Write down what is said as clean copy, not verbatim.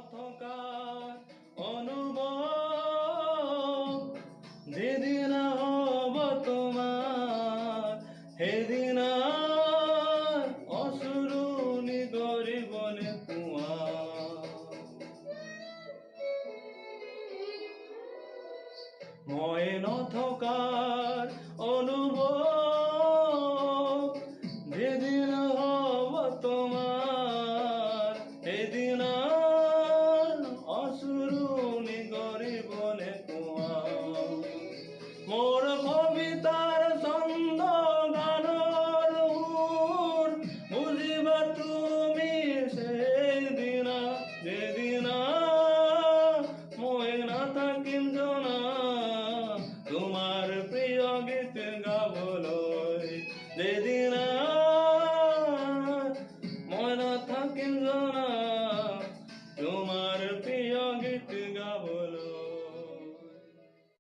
অথকার অনুভব যেদিন হব তোমার সেদিন অসুরুনি গরিবনে কুয়া মই নথকাৰ অনুভৱ যেদিন হব তোমাৰ সেদিন অসুৰুনি গৰিবনে কোৱা মোৰ কবিতাৰ ছন্দ গানৰ সুৰ বুজিবা তুমি সেইদিনা যেদিনা মই নাথাকিম জনা তোমার প্রিয় গীত গাবলৈ যেদিনা মই নাথাকিম জনা